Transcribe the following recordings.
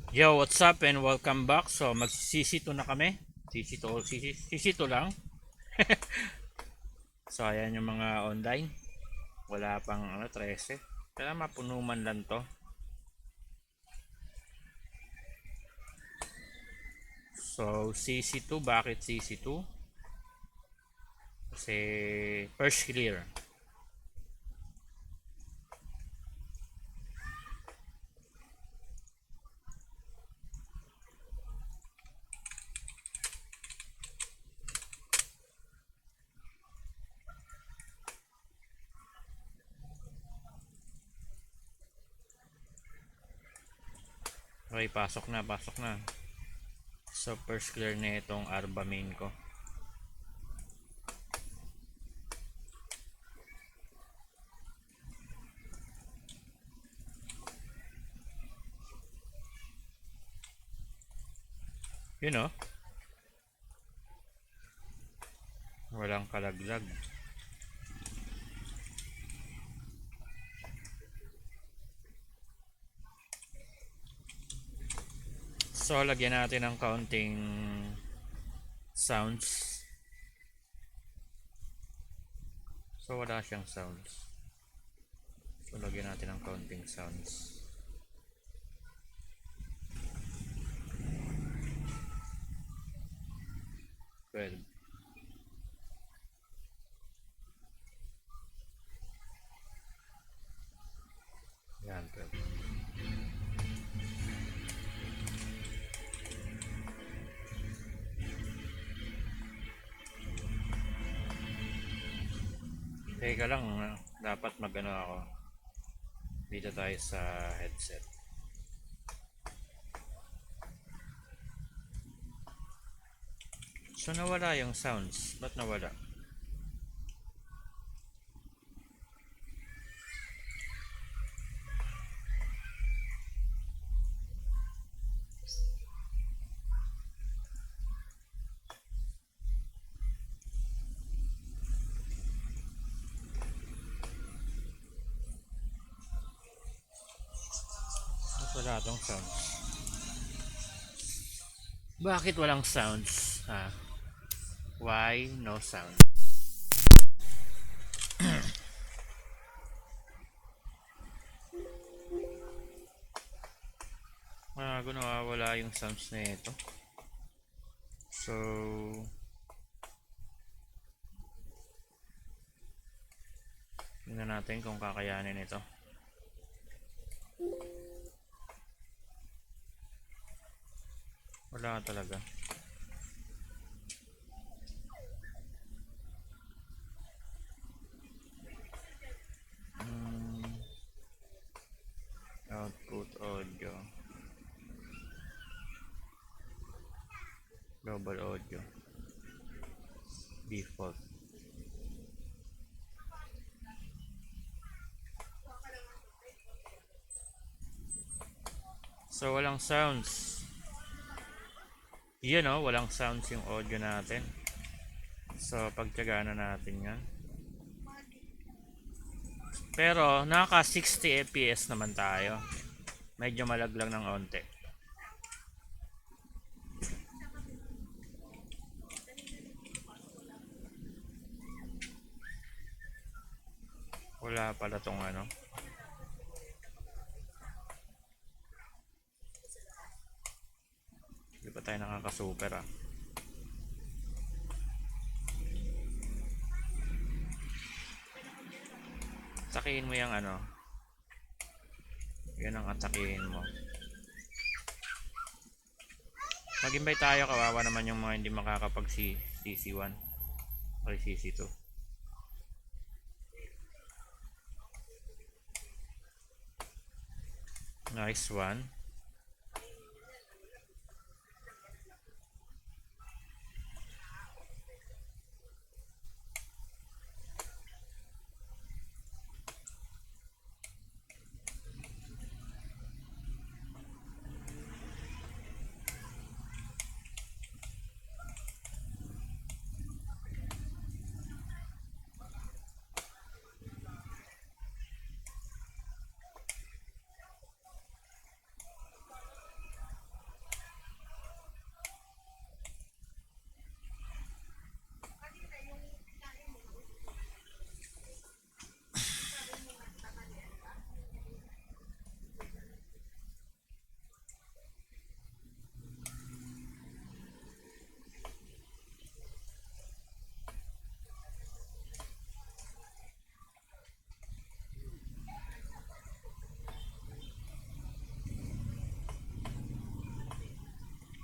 Yo, what's up and welcome back. So, magsisito na kami. Sisito lang. So, ayan yung mga online. Wala pang 13. Kaya mapuno man lang to. So, CC2, bakit CC2? Kasi first clear. Okay, pasok na, pasok na. So, first clear na itong Arba main ko. You know, walang kalaglag. So, lagyan natin ng counting sounds. So, wala siyang sounds. So, lagyan natin ng counting sounds. 12. Yan, 12. Teka lang, dapat magano ako. Dito tayo sa headset. So nawala yung sounds. Ba't nawala? Ba't wala tong sounds? Bakit walang sounds? Ha? Why no sound? Nawawala yung sounds na ito. So tingnan natin kung kakayanin ito. Wala talaga. Output audio. Global audio. Default. So walang sounds. Yun walang sounds yung audio natin. So pagtyagaan na natin yan. Pero naka 60 fps naman tayo. Medyo malaglang ng onte. Wala pala tong Hindi pa tayo nakaka-super Atakihin mo yung Yun ang atakihin mo. Mag-invite tayo, kawawa naman yung mga hindi makakapag CC1 or CC2. Nice one.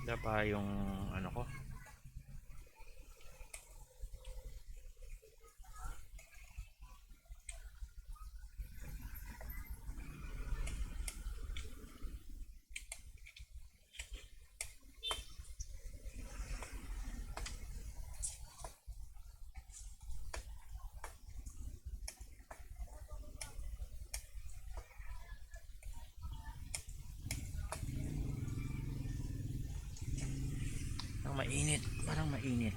Dapa yung ano ko. Parang mainit.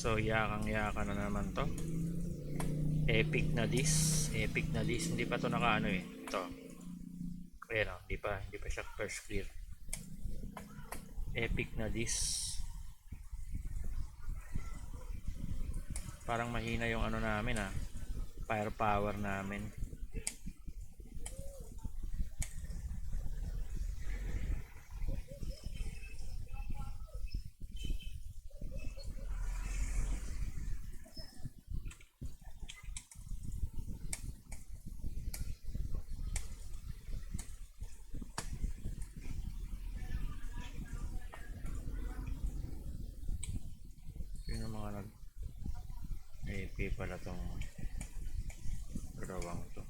So yakang-yaka na naman to. Epic na this. Hindi pa to nakaano eh. Ito. Ayan o, hindi pa siya first clear. Epic na this. Parang mahina yung ano namin firepower namin. Yun yung mga AP pala tong gawang to.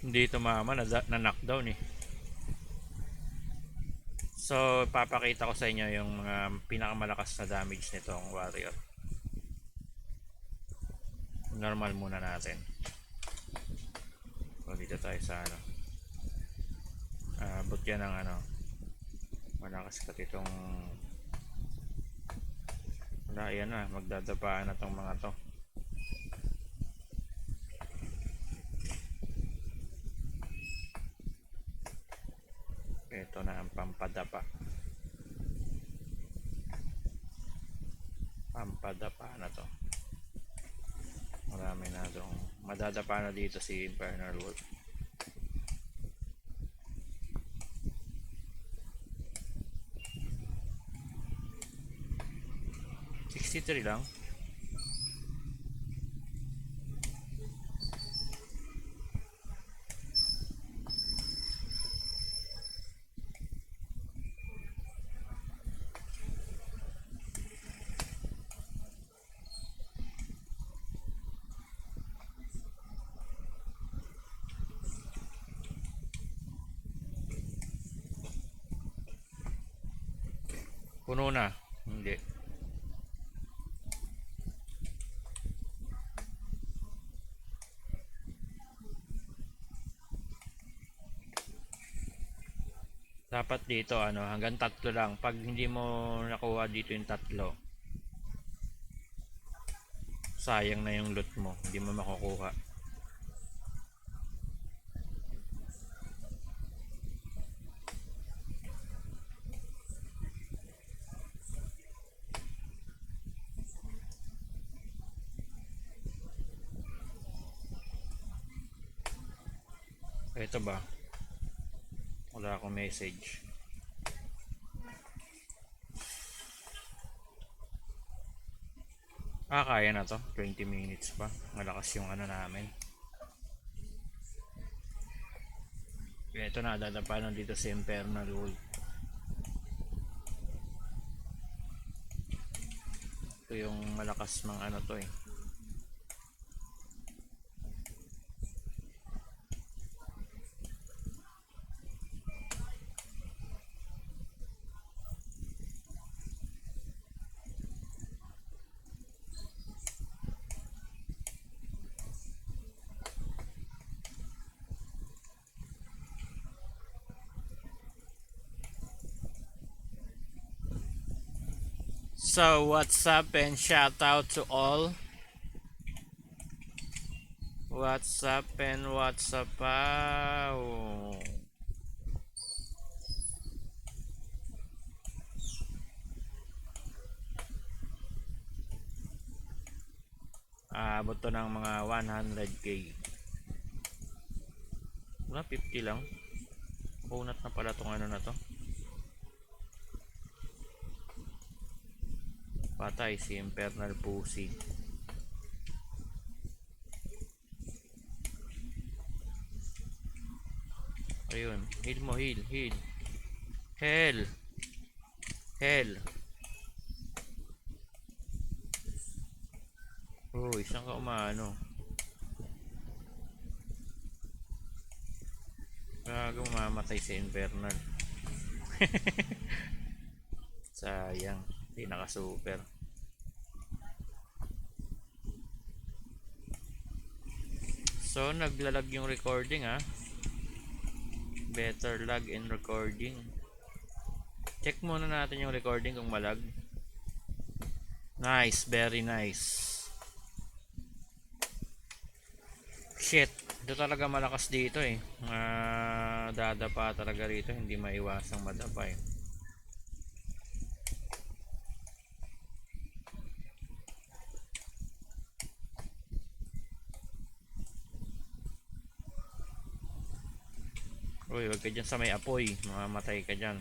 Hindi tumama, na knockdown eh. So papakita ko sa inyo yung mga pinakamalakas na damage nitong warrior. Normal muna natin. So dito tayo sa ano. Abot yan ng ano. Malakas pati itong wala, yan na, magdadapaan na tong mga to. Ito na ang pampadapa. Pampadapa na to. Marami na itong madadapa na dito si Infernal Wolf. $63 lang. Puno na. Hindi. Dapat dito ano, hanggang 3 lang. Pag hindi mo nakuha dito yung 3, sayang na yung loot mo. Hindi mo makukuha. Ito ba? Wala akong message. Kaya na to. 20 minutes pa. Malakas yung ano namin. Ito na, dadapanan dito sa Infernal World. Ito yung malakas ng ano to eh. So what's up and shout out to all. What's up and what's up? Abot to ng mga 100k. Wala, 50 lang. Bunat na pala tong ano na to. Patay si Infernal Pussy. Ayun, heal mo, heal. Hell. Oh, isang ka umano. Gago, mamatay si Infernal. Sayang, hindi naka-super. So, naglalag yung recording Better lag in recording. Check muna natin yung recording kung malag. Nice, very nice. Shit, ito talaga malakas dito eh. Dadapa talaga rito, hindi maiwasang madapa eh. Uy, wag ka dyan sa may apoy, mamamatay ka dyan.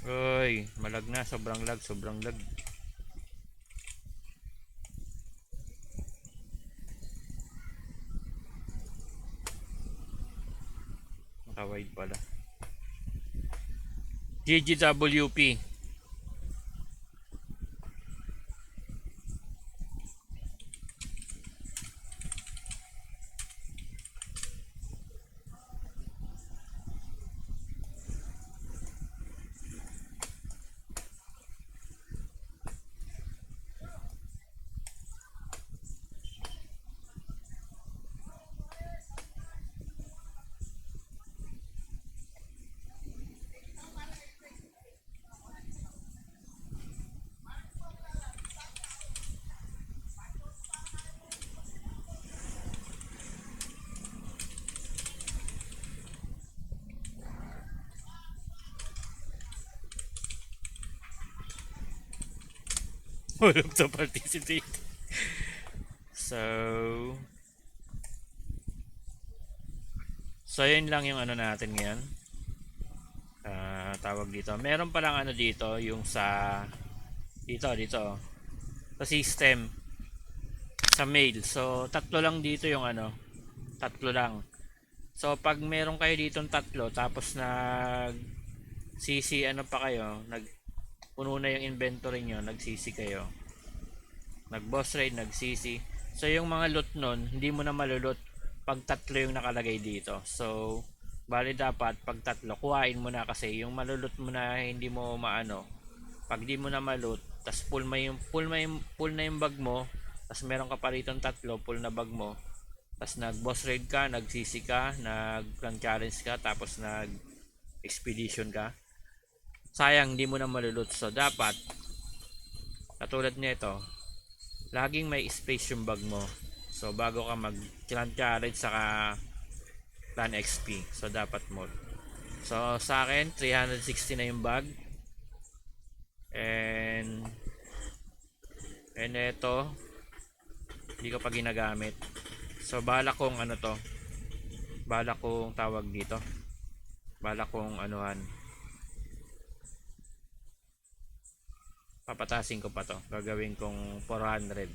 Uy, malag na, sobrang lag. Nakawide pala. GGWP. Walang to participate. So yun lang yung ano natin ngayon. Tawag dito. Meron palang ano dito, yung sa dito sa system, sa mail. So tatlo lang dito yung ano, tatlo lang. So pag meron kayo ditong tatlo, tapos nag CC ano pa kayo, nag puno na yung inventory nyo, nag-CC kayo, nag-boss raid, nag-CC. So yung mga loot nun, hindi mo na malulot pag tatlo yung nakalagay dito. So bali dapat pag tatlo, kuhain mo na kasi yung malulot mo na hindi mo maano. Pag di mo na malot, tas full na yung bag mo, tas meron ka pa rito tatlo, full na bag mo. Tas nag-boss raid ka, nag-CC ka, nag-rank challenge ka, tapos nag-expedition ka. Sayang, di mo na malulot. So dapat katulad nito, laging may space yung bag mo. So bago ka mag-clan challenge saka clan XP, so dapat mod. So sa akin 360 na yung bag, and And ito, hindi ko pa ginagamit. So bala kong ano to, bala kong tawag dito, bala kong anuhan, papatasin ko pa to, gagawin kong 400.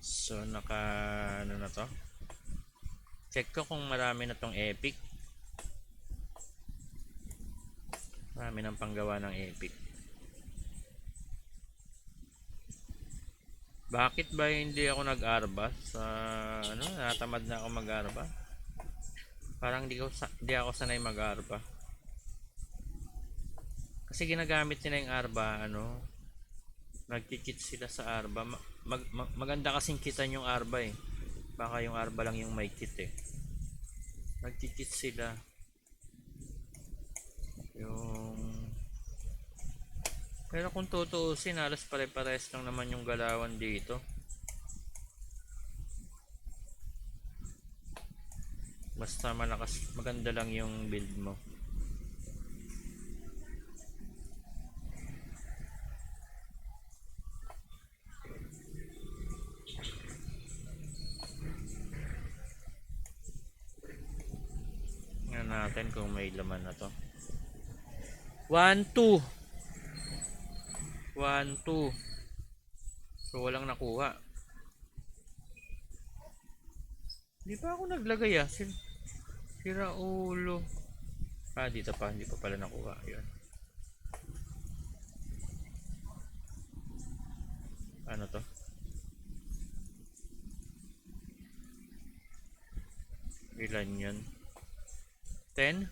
So naka ano na to, check ko kung marami na tong epic, marami ng panggawa ng epic. Bakit ba hindi ako nag-arba sa ano, natamad na ako mag-arba, parang di ako sanay mag-arba kasi ginagamit nila yung arba, ano, nagkikit sila sa arba. Maganda kasing kitan yung arba eh, baka yung arba lang yung may kit eh, nagkikit sila yung. Pero kung tutuusin, halos pare-pares lang naman yung galawan dito. Basta malakas, maganda lang yung build mo. Tingnan natin kung may laman na to. 1, 2. 1, 2. So walang nakuha. Di pa ako naglagay ah. Sira ulo. Ah, dito pa. Hindi pa pala nakuha. Yun. Ano to? Ilan yun? 10?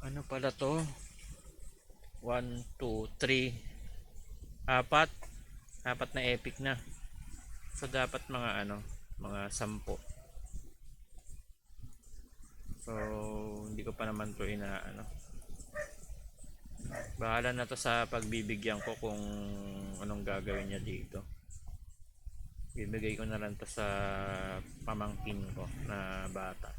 Ano pala to? 1, 2, 3. 4. 4 na epic na. So dapat mga ano, mga 10. So hindi ko pa naman to ano. Bahala na to sa pagbibigyan ko kung anong gagawin niya dito. Bibigay ko na lang to sa pamangkin ko na bata.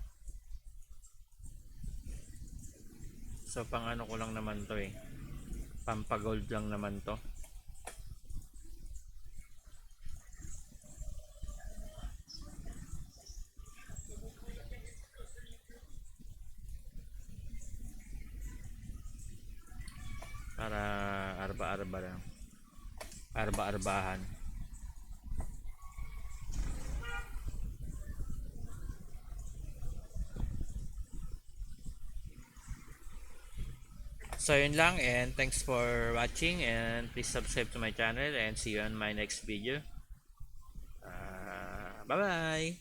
So pang ano ko lang naman to eh, pampagold lang naman to. Para arba-arba lang, arba-arbahan. So yun lang, and thanks for watching, and please subscribe to my channel, and see you on my next video. Bye bye.